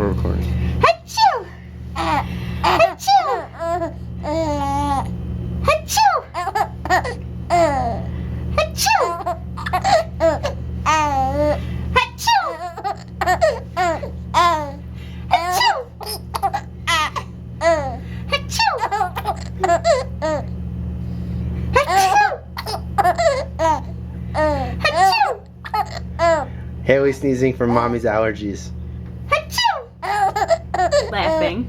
We're recording. Achoo! Achoo! Achoo! Achoo! Haley sneezing from mommy's allergies. Laughing.